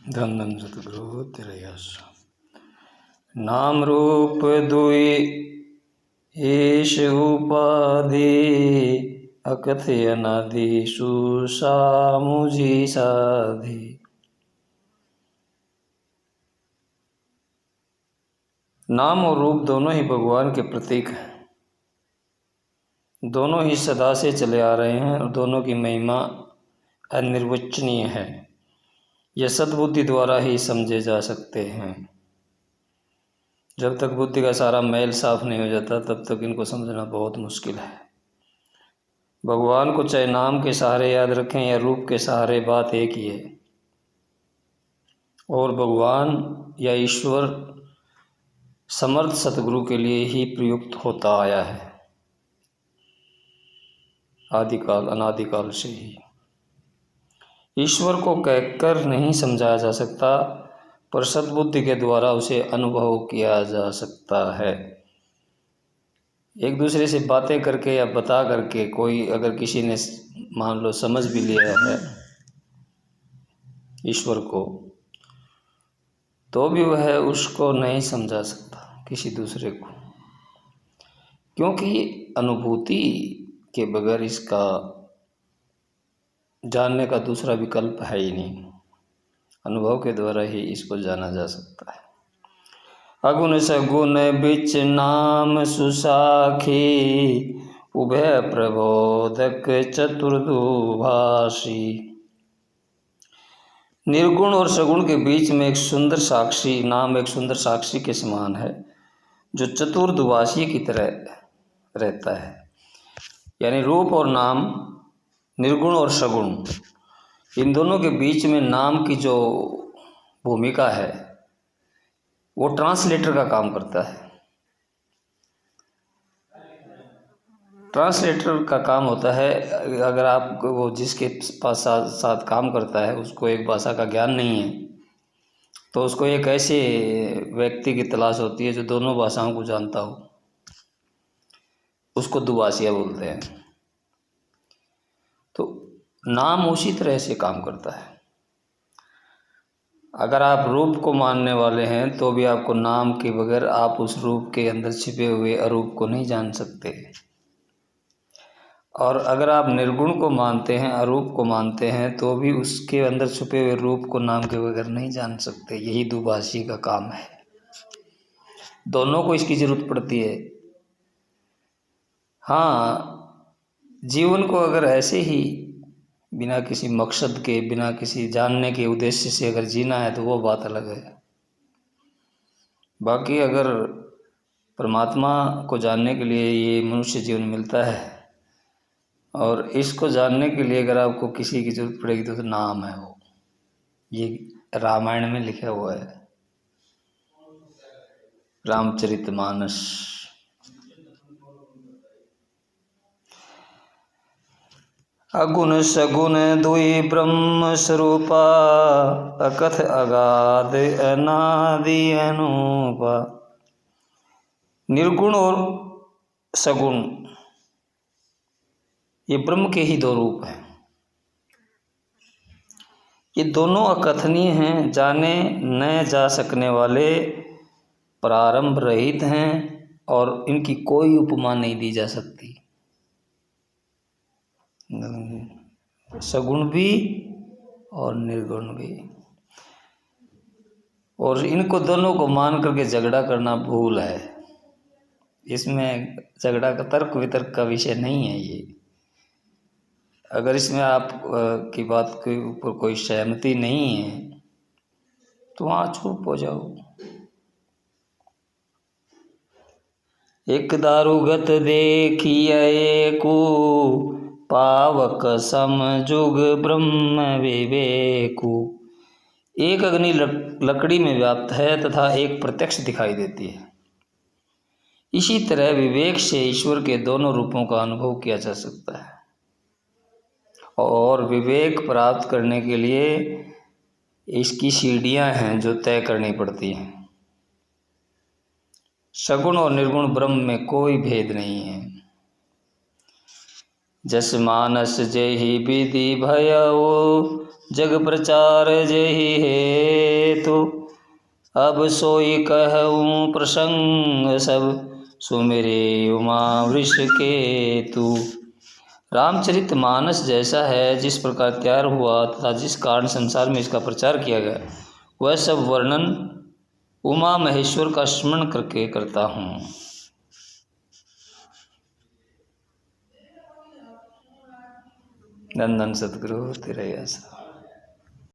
धन धन सतगुरु तेरे यश। नाम रूप दुई ईश उपाधि, अकथ अनादि सुसामुझी साधि। नाम और रूप दोनों ही भगवान के प्रतीक हैं। दोनों ही सदा से चले आ रहे हैं और दोनों की महिमा अनिर्वचनीय है। यह सद्बुद्धि द्वारा ही समझे जा सकते हैं। जब तक बुद्धि का सारा मैल साफ नहीं हो जाता तब तक इनको समझना बहुत मुश्किल है। भगवान को चाहे नाम के सहारे याद रखें या रूप के सहारे, बात एक ही है। और भगवान या ईश्वर समर्थ सतगुरु के लिए ही प्रयुक्त होता आया है, आदिकाल अनादिकाल से ही। ईश्वर को कहकर नहीं समझाया जा सकता, पर सद्बुद्धि के द्वारा उसे अनुभव किया जा सकता है। एक दूसरे से बातें करके या बता करके कोई अगर किसी ने मान लो समझ भी लिया है ईश्वर को, तो भी वह उसको नहीं समझा सकता किसी दूसरे को, क्योंकि अनुभूति के बगैर इसका जानने का दूसरा विकल्प है ही नहीं। अनुभव के द्वारा ही इसको जाना जा सकता है। अगुण सगुण बिच नाम सुसाखी, उभय प्रबोधक चतुर्दुभाषी। निर्गुण और सगुण के बीच में एक सुंदर साक्षी, नाम एक सुंदर साक्षी के समान है, जो चतुर्दुभाषी की तरह रहता है। यानी रूप और नाम, निर्गुण और सगुण, इन दोनों के बीच में नाम की जो भूमिका है वो ट्रांसलेटर का काम करता है। ट्रांसलेटर का काम होता है, अगर आप वो जिसके पास साथ काम करता है उसको एक भाषा का ज्ञान नहीं है, तो उसको एक ऐसे व्यक्ति की तलाश होती है जो दोनों भाषाओं को जानता हो। उसको दुभाषिया बोलते हैं। तो नाम उसी तरह से काम करता है। अगर आप रूप को मानने वाले हैं तो भी आपको नाम के बगैर आप उस रूप के अंदर छिपे हुए अरूप को नहीं जान सकते। और अगर आप निर्गुण को मानते हैं, अरूप को मानते हैं, तो भी उसके अंदर छुपे हुए रूप को नाम के बगैर नहीं जान सकते। यही दुभाषी का काम है। दोनों को इसकी जरूरत पड़ती है। हाँ, जीवन को अगर ऐसे ही बिना किसी मकसद के, बिना किसी जानने के उद्देश्य से अगर जीना है तो वो बात अलग है। बाकी अगर परमात्मा को जानने के लिए ये मनुष्य जीवन मिलता है, और इसको जानने के लिए अगर आपको किसी की जरूरत पड़ेगी तो नाम है वो। ये रामायण में लिखा हुआ है, रामचरितमानस। अगुण सगुण दुई ब्रह्म स्वरूपा, अकथ अगाध अनादि अनूपा। निर्गुण और सगुण ये ब्रह्म के ही दो रूप हैं। ये दोनों अकथनीय हैं, जाने न जा सकने वाले, प्रारंभ रहित हैं, और इनकी कोई उपमा नहीं दी जा सकती। सगुण भी और निर्गुण भी। और इनको दोनों को मान करके झगड़ा करना भूल है। इसमें झगड़ा का तर्क वितर्क का विषय नहीं है ये। अगर इसमें आप की बात के ऊपर कोई सहमति नहीं है तो वहाँ चुप हो जाओ। एक दारुगत देखिए को, पावक समजुग ब्रह्म विवेकु। एक अग्नि लकड़ी में व्याप्त है तथा एक प्रत्यक्ष दिखाई देती है। इसी तरह विवेक से ईश्वर के दोनों रूपों का अनुभव किया जा सकता है। और विवेक प्राप्त करने के लिए इसकी सीढ़ियां हैं जो तय करनी पड़ती हैं। सगुण और निर्गुण ब्रह्म में कोई भेद नहीं है। जस मानस जेहि विधि भयो, जग प्रचार जेहि हेतु, अब सोई कहूँ प्रसंग सब, सुमिरे उमा वृष केतु। रामचरितमानस जैसा है, जिस प्रकार तैयार हुआ तथा जिस कारण संसार में इसका प्रचार किया गया, वह सब वर्णन उमा महेश्वर का स्मरण करके करता हूँ। धन धन सतगुरु तेरा ही आसरा।